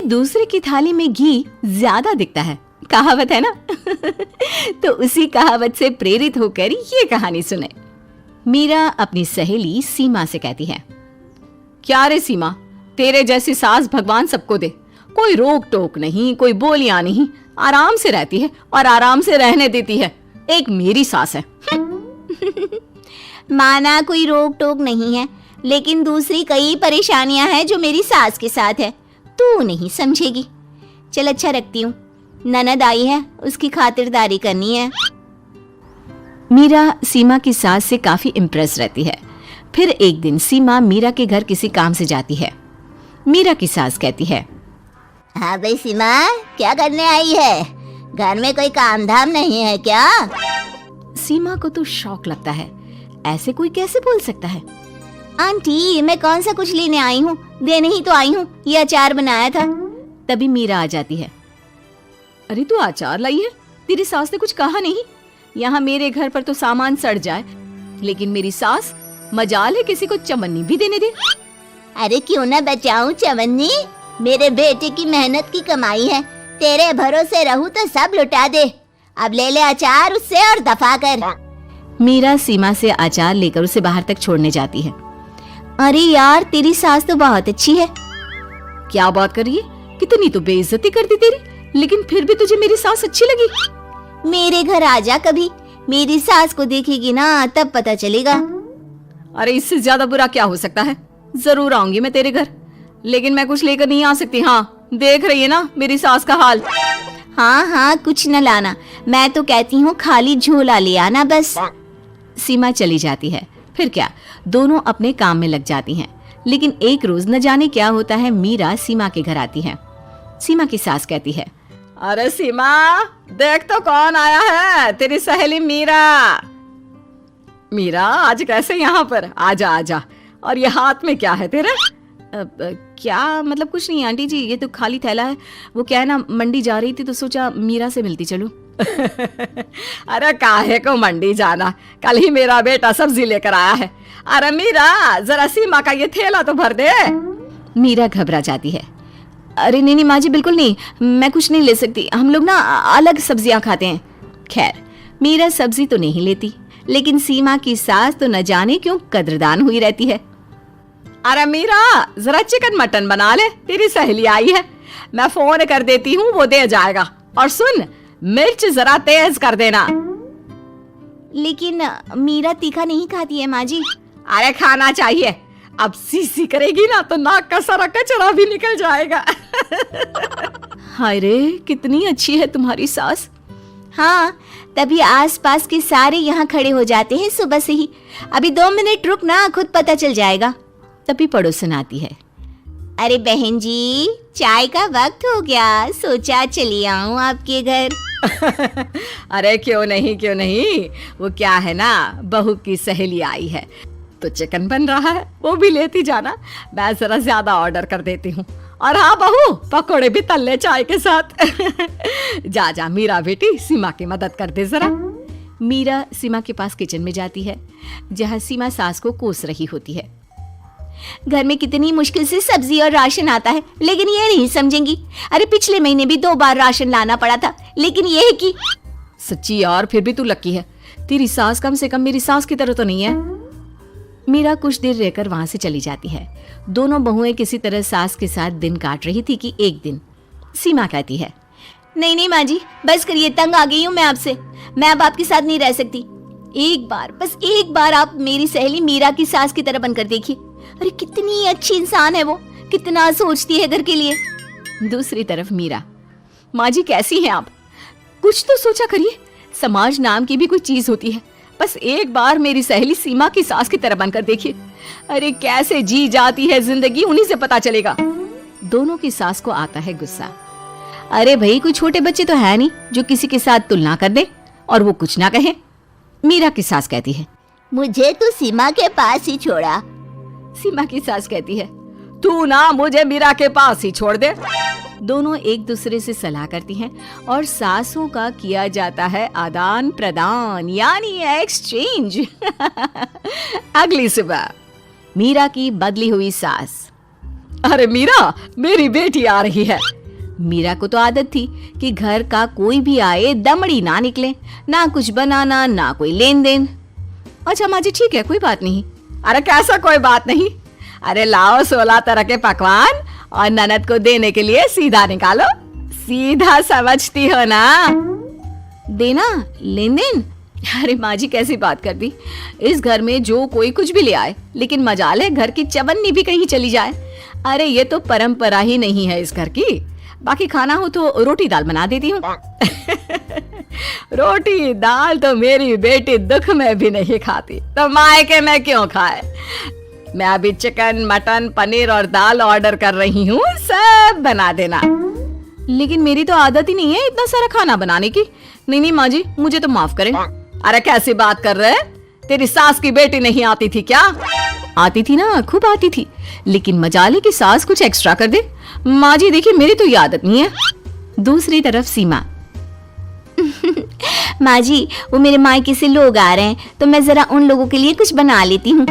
दूसरे की थाली में घी ज्यादा दिखता है, कहावत है ना। तो उसी कहावत से प्रेरित होकर ये कहानी सुने। मीरा अपनी सहेली सीमा से कहती है, क्या रे सीमा, तेरे जैसी सास भगवान सबको दे, कोई रोक टोक नहीं, कोई बोलियां नहीं, आराम से रहती है और आराम से रहने देती है। एक मेरी सास है। माना कोई रोक टोक नहीं है, लेकिन दूसरी कई परेशानियां हैं जो मेरी सास के साथ है, तू नहीं समझेगी। चल अच्छा रखती हूँ, ननद आई है, उसकी खातिरदारी करनी है। मीरा सीमा की सास से काफी इम्प्रेस रहती है। फिर एक दिन सीमा मीरा के घर किसी काम से जाती है। मीरा की सास कहती है, हाँ भाई सीमा, क्या करने आई है? घर में कोई काम धाम नहीं है क्या? सीमा को तो शौक लगता है, ऐसे कोई कैसे बोल सकता है। आंटी, मैं कौन सा कुछ लेने आई हूँ, देने ही तो आई हूँ, ये अचार बनाया था। तभी मीरा आ जाती है। अरे तू अचार लाई है? तेरी सास ने कुछ कहा नहीं? यहाँ मेरे घर पर तो सामान सड़ जाए, लेकिन मेरी सास मजाल है किसी को चवन्नी भी देने दे। अरे क्यों ना बचाऊं चवन्नी, मेरे बेटे की मेहनत की कमाई है, तेरे भरोसे रहूं तो सब लुटा दे। अब ले ले अचार उससे और दफा कर। मीरा सीमा से अचार लेकर उसे बाहर तक छोड़ने जाती है। अरे यार, तेरी सास तो बहुत अच्छी है। क्या बात कर रही है, कितनी तो बेइज्जती कर दी तेरी, लेकिन फिर भी तुझे मेरी सास अच्छी लगी। मेरे घर आजा कभी, मेरी सास को देखेगी ना तब पता चलेगा। अरे इससे ज्यादा बुरा क्या हो सकता है। जरूर आऊंगी मैं तेरे घर, लेकिन मैं कुछ लेकर नहीं आ सकती। हाँ, देख रही है ना मेरी सास का हाल। हाँ हाँ, कुछ न लाना, मैं तो कहती हूँ खाली झोला ले आना बस। सीमा चली जाती है। फिर क्या, दोनों अपने काम में लग जाती हैं। लेकिन एक रोज न जाने क्या होता है, मीरा सीमा के घर आती है। सीमा की सास कहती है, अरे सीमा, देख तो कौन आया है, तेरी सहेली मीरा। मीरा, आज कैसे यहाँ पर? आजा आजा। और ये हाथ में क्या है तेरे? क्या मतलब? कुछ नहीं आंटी जी, ये तो खाली थैला है। वो क्या है ना, मंडी जा रही थी तो सोचा मीरा से मिलती चलूं। अरे काहे को मंडी जाना, कल ही मेरा बेटा सब्जी लेकर आया है। अरे मीरा, जरा सीमा का ये थैला तो भर दे। मीरा घबरा जाती है। अरे नहीं नहीं माँ जी, बिल्कुल नहीं, मैं कुछ नहीं ले सकती, हम लोग ना अलग सब्जियां खाते हैं। खैर, मीरा सब्जी तो नहीं लेती, लेकिन सीमा की सास तो न जाने क्यों कद्रदान हुई रहती है। अरे मीरा, जरा चिकन मटन बना ले, तेरी सहेली आई है। मैं फोन कर देती हूँ, वो दे जाएगा। और सुन, मिर्च जरा तेज कर देना। लेकिन मीरा तीखा नहीं खाती है माँ जी। अरे खाना चाहिए, अब सीसी करेगी ना तो नाक का सारा कचरा भी निकल जाएगा। हाय रे, कितनी अच्छी है तुम्हारी सास। हाँ, तभी आसपास के सारे यहाँ खड़े हो जाते हैं सुबह से ही। अभी 2 मिनट रुक ना, खुद पता चल जाएगा। तभी पड़ोसन आती है। अरे बहन जी, चाय का वक्त हो गया, सोचा चली आऊं आपके घर। अरे क्यों नहीं क्यों नहीं, वो क्या है ना, बहू की सहेली आई है तो चिकन बन रहा है, वो भी लेती जाना। मैं जरा ज्यादा ऑर्डर कर देती हूँ। और हाँ बहू, पकोड़े भी तल ले चाय के साथ। जा जा मीरा बेटी, सीमा की मदद कर दे जरा। मीरा सीमा के पास किचन में जाती है, जहाँ सीमा सास को कोस रही होती है। घर में कितनी मुश्किल से सब्जी और राशन आता है, लेकिन ये नहीं समझेंगी। अरे पिछले महीने भी 2 बार राशन लाना पड़ा था, लेकिन ये है कि सच्ची यार, फिर भी तू लकी है, तेरी सास कम से कम मेरी सास की तरह तो नहीं है। मीरा कुछ देर रहकर वहां से चली जाती है। दोनों बहुएं किसी तरह सास के साथ दिन काट रही थी कि एक दिन सीमा कहती है, नहीं नहीं माँ जी, बस करिए, तंग आ गई हूँ मैं आपसे। मैं अब आपके साथ नहीं रह सकती। एक बार, बस एक बार आप मेरी सहेली मीरा की सास की तरह बनकर देखिए। अरे कितनी अच्छी इंसान है वो, कितना सोचती है घर के लिए। दूसरी तरफ मीरा, माँ जी कैसी हैं आप? कुछ तो सोचा करिए, समाज नाम की भी कोई चीज होती है। बस एक बार मेरी सहेली सीमा की सास की तरह बनकर देखिए। अरे कैसे जी जाती है जिंदगी, उन्हीं से पता चलेगा। दोनों की सास को आता है गुस्सा। अरे भाई, कोई छोटे बच्चे तो है नहीं जो किसी के साथ तुलना कर दे और वो कुछ ना कहे। मीरा की सास कहती है, मुझे तो सीमा के पास ही छोड़ा। सीमा की सास कहती है, तू ना मुझे मीरा के पास ही छोड़ दे। दोनों एक दूसरे से सलाह करती हैं और सासों का किया जाता है आदान प्रदान, यानी एक्सचेंज। अगली सुबह मीरा की बदली हुई सास। अरे मीरा, मेरी बेटी आ रही है। मीरा को तो आदत थी कि घर का कोई भी आए दमड़ी ना निकले, ना कुछ बनाना ना कोई लेन देन। अच्छा माँ जी ठीक है, कोई बात नहीं। अरे कैसा कोई बात नहीं, अरे लाओ 16 तरह के पकवान और ननद को देने के लिए सीधा निकालो। सीधा समझती हो ना? देना लेन देन? अरे माँ जी कैसी बात कर दी, इस घर में जो कोई कुछ भी ले आए, लेकिन मजाल है घर की चवन्नी भी कहीं चली जाए। अरे ये तो परंपरा ही नहीं है इस घर की। बाकी खाना हो तो रोटी दाल बना देती हूँ। रोटी दाल तो मेरी बेटी दुख में भी नहीं खाती, तो मायके में क्यों खाए। मैं अभी चिकन मटन पनीर और दाल ऑर्डर कर रही हूँ, सब बना देना। लेकिन मेरी तो आदत ही नहीं है इतना सारा खाना बनाने की। नहीं माँ जी, मुझे तो माफ करें। अरे कैसी बात कर रहे? तेरी सास की बेटी नहीं आती थी क्या? आती थी ना, खूब आती थी, लेकिन मजाले की सास कुछ एक्स्ट्रा कर दे। माँ जी देखिए, मेरी तो ये आदत नहीं है। दूसरी तरफ सीमा। माँ जी, वो मेरे मायके से लोग आ रहे हैं, तो मैं जरा उन लोगों के लिए कुछ बना लेती हूँ।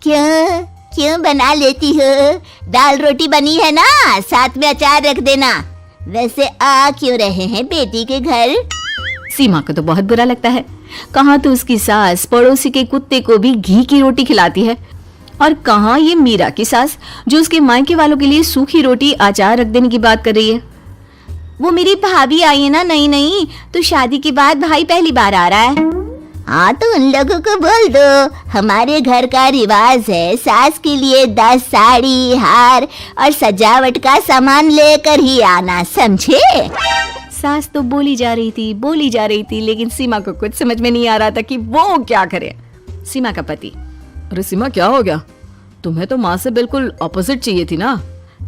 क्यों क्यों बना लेती हो? दाल रोटी बनी है ना, साथ में अचार रख देना। वैसे आ क्यों रहे हैं बेटी के घर? सीमा को तो बहुत बुरा लगता है। कहाँ तो उसकी सास पड़ोसी के कुत्ते को भी घी की रोटी खिलाती है, और कहाँ ये मीरा की सास जो उसके मायके वालों के लिए सूखी रोटी अचार रख देने की बात कर रही है। वो मेरी भाभी आई है ना, नहीं तो शादी के बाद भाई पहली बार आ रहा है। हाँ तो उन लोगों को बोल दो, हमारे घर का रिवाज है सास के लिए 10 साड़ी हार और सजावट का सामान लेकर ही आना, समझे? सास तो बोली जा रही थी, लेकिन सीमा को कुछ समझ में नहीं आ रहा था कि वो क्या करे। सीमा का पति। अरे सीमा क्या हो गया? तुम्हें तो माँ से बिल्कुल ऑपोजिट चाहिए थी ना।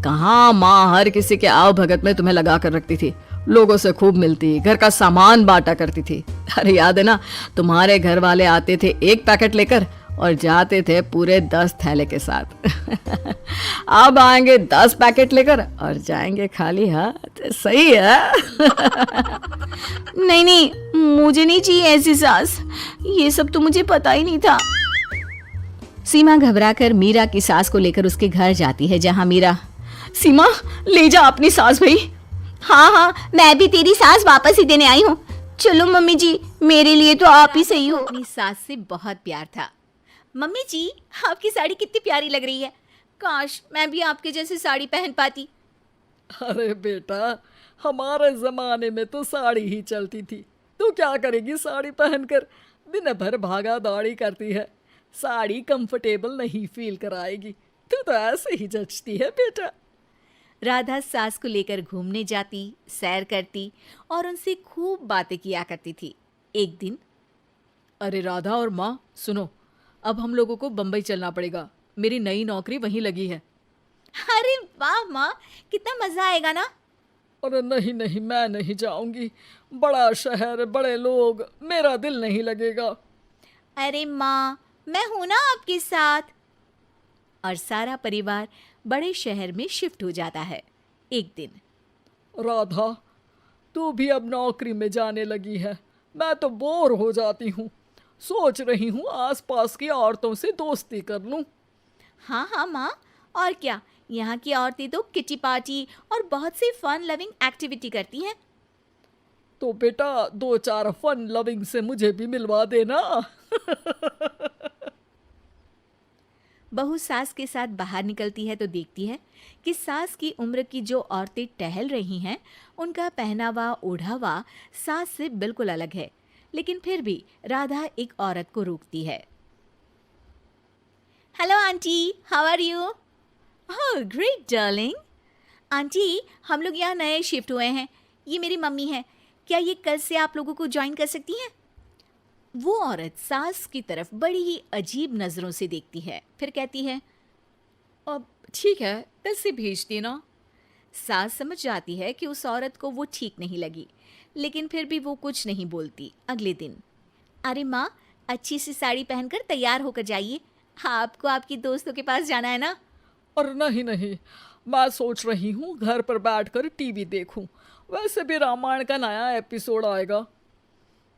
कहाँ माँ हर किसी के आव भगत में तुम्हें लगा कर रखती थी, लोगों से खूब मिलती, घर का सामान बांटा करती थी। अरे याद है ना, तुम्हारे घर वाले आते थे 1 पैकेट लेकर और जाते थे पूरे 10 थैले के साथ। अब आएंगे 10 पैकेट लेकर और जाएंगे खाली हाथ। सही है। नहीं, मुझे नहीं चाहिए ऐसी सास, ये सब तो मुझे पता ही नहीं था। सीमा घबराकर मीरा की सास को लेकर उसके घर जाती है, जहाँ मीरा। सीमा ले जा अपनी सास भाई। हाँ, मैं भी तेरी सास वापस ही देने आई हूँ। चलो मम्मी जी, मेरे लिए तो आप ही सही हो। अपनी सास से बहुत प्यार था। मम्मी जी, आपकी साड़ी कितनी प्यारी लग रही है, काश मैं भी आपके जैसी साड़ी पहन पाती। अरे बेटा, हमारे जमाने में तो साड़ी ही चलती थी, तू क्या करेगी साड़ी पहनकर? दिन भर भागा दौड़ी करती है, साड़ी कंफर्टेबल नहीं फील कराएगी। तू तो ऐसे ही जचती है बेटा। राधा सास को लेकर घूमने जाती, सैर करती और उनसे खूब बातें किया करती थी। एक दिन, अरे राधा और माँ सुनो, अब हम लोगों को बम्बई चलना पड़ेगा, मेरी नई नौकरी वहीं लगी है। अरे वाह माँ, कितना मजा आएगा ना। अरे नहीं, मैं नहीं जाऊंगी, बड़ा शहर, बड़े लोग, मेरा दिल नहीं लगेगा। अरे माँ, मैं हूं ना आपके साथ। और सारा परिवार बड़े शहर में शिफ्ट हो जाता है। एक दिन, राधा, तू भी अब नौकरी में जाने लगी है, मैं तो बोर हो जाती हूँ, सोच रही हूँ आसपास की औरतों से दोस्ती कर लूँ। हाँ माँ, और क्या, यहाँ की औरतें तो किटी पार्टी और बहुत सी फन लविंग एक्टिविटी करती हैं। तो बेटा 2-4 फन लविंग से मुझे भी मिलवा देना। बहू सास के साथ बाहर निकलती है तो देखती है कि सास की उम्र की जो औरतें टहल रही हैं, उनका पहनावा ओढ़ावा सास से बिल्कुल अलग है। लेकिन फिर भी राधा एक औरत को रोकती है। Hello aunty, how are you? Oh great darling. Aunty, हम लोग यहाँ नए शिफ्ट हुए हैं, ये मेरी मम्मी है, क्या ये कल से आप लोगों को ज्वाइन कर सकती हैं? वो औरत सास की तरफ बड़ी ही अजीब नजरों से देखती है, फिर कहती है, अब ठीक है, कल से भेज देना। सास समझ जाती है कि उस औरत को वो ठीक नहीं लगी, लेकिन फिर भी वो कुछ नहीं बोलती। अगले दिन, अरे माँ, अच्छी सी साड़ी पहनकर तैयार होकर जाइए, आपको आपकी दोस्तों के पास जाना है ना। और नहीं, मैं सोच रही हूँ घर पर बैठकर टीवी देखूं, वैसे भी रामायण का नया एपिसोड आएगा।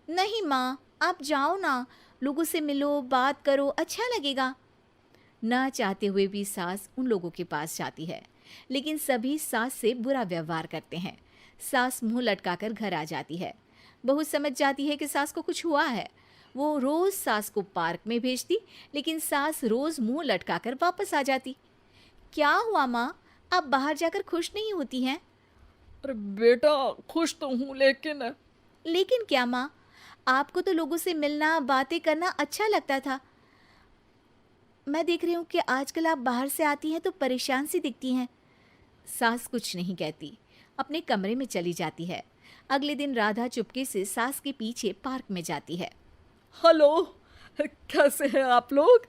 नहीं माँ, आप जाओ ना, लोगों से मिलो, बात करो, अच्छा लगेगा। ना चाहते हुए भी सास उन लोगों के पास जाती है, लेकिन सभी सास से बुरा व्यवहार करते हैं। सास मुंह लटकाकर घर आ जाती है। बहू समझ जाती है कि सास को कुछ हुआ है। वो रोज सास को पार्क में भेजती, लेकिन सास रोज मुंह लटकाकर वापस आ जाती। क्या हुआ माँ, आप बाहर जाकर खुश नहीं होती हैं? अरे बेटा, खुश तो हूँ लेकिन लेकिन क्या माँ, आपको तो लोगों से मिलना, बातें करना अच्छा लगता था। मैं देख रही हूँ कि आजकल आप बाहर से आती हैं तो परेशान सी दिखती हैं। सास कुछ नहीं कहती, अपने कमरे में चली जाती है। अगले दिन राधा चुपके से सास के पीछे पार्क में जाती है। हेलो, कैसे हैं आप लोग?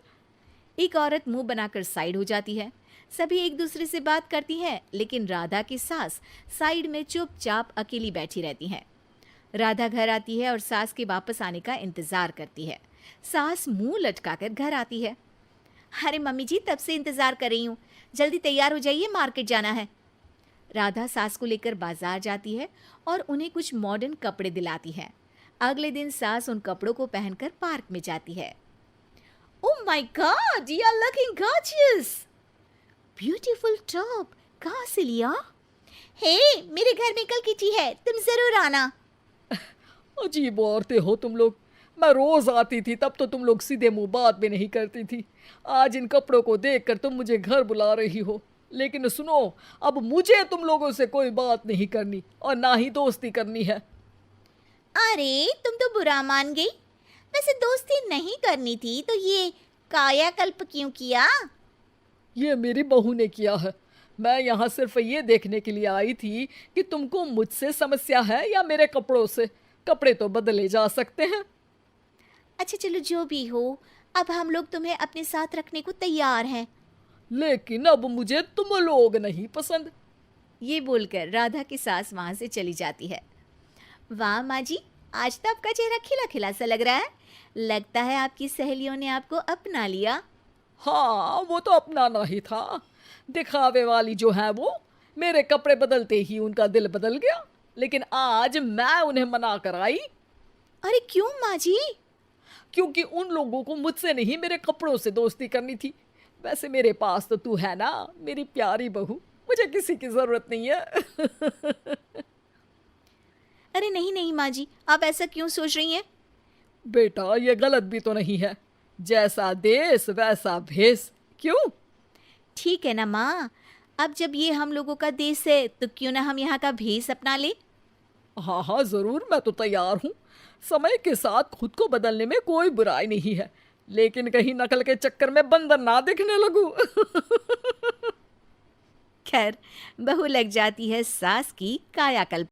एक औरत मुंह बनाकर साइड हो जाती है। सभी एक दूसरे से बात करती हैं, लेकिन राधा की सास साइड में चुपचाप अकेली बैठी रहती हैं। राधा घर आती है और सास के वापस आने का इंतजार करती है। सास मुंह लटकाकर घर आती है। अरे मम्मी जी, तब से इंतजार कर रही हूँ, जल्दी तैयार हो जाइए, मार्केट जाना है। राधा सास को लेकर बाजार जाती है और उन्हें कुछ मॉडर्न कपड़े दिलाती है। अगले दिन सास उन कपड़ों को पहनकर पार्क में जाती है। Oh my God, you are looking gorgeous. Beautiful top, कहाँ से लिया? हे, मेरे घर में कल किटी है, तुम जरूर आना। अजीब औरतें हो तुम लोग। मैं रोज आती थी, तब तो तुम लोग सीधे मुंह बात भी नहीं करती थी। आज इन कपड़ों को देखकर तुम मुझे घर बुला रही हो। लेकिन सुनो, अब मुझे तुम लोगों से कोई बात नहीं करनी और ना ही दोस्ती करनी है। अरे तुम तो बुरा मान गई। वैसे दोस्ती नहीं करनी थी तो ये कायाकल्प क्यों किया? ये मेरी बहू ने किया है। मैं यहाँ सिर्फ ये देखने के लिए आई थी कि तुमको मुझसे समस्या है या मेरे कपड़ों से। कपड़े तो बदले जा सकते हैं। अच्छा चलो, जो भी हो, अब हम लोग तुम्हें अपने साथ रखने को तैयार हैं। लेकिन अब मुझे तुम लोग नहीं पसंद। ये बोलकर राधा की सास वहां से चली जाती है। वाह माँ जी, आज तो आपका चेहरा खिला खिला सा लग रहा है। लगता है आपकी सहेलियों ने आपको अपना लिया। हाँ, वो तो अपनाना ही था। दिखावे वाली जो है वो, मेरे कपड़े बदलते ही उनका दिल बदल गया। लेकिन आज मैं उन्हें मना कर आई। अरे क्यों माँ जी? क्योंकि उन लोगों को मुझसे नहीं, मेरे कपड़ों से दोस्ती करनी थी। वैसे मेरे पास तो तू है ना, मेरी प्यारी बहू। मुझे किसी की जरूरत नहीं है। अरे नहीं नहीं माँ जी, आप ऐसा क्यों सोच रही हैं? बेटा, ये गलत भी तो नहीं है। जैसा देश वैसा भेष। क्यों? ठीक है ना माँ, अब जब ये हम लोगों का देश है तो क्यों ना हम यहाँ का भेष अपना ले। हाँ हाँ जरूर, मैं तो तैयार हूँ। समय के साथ खुद को बदलने में कोई बुराई नहीं है, लेकिन कहीं नकल के चक्कर में बंदर ना दिखने लगूं। खैर, बहू लग जाती है सास की कायाकल्प।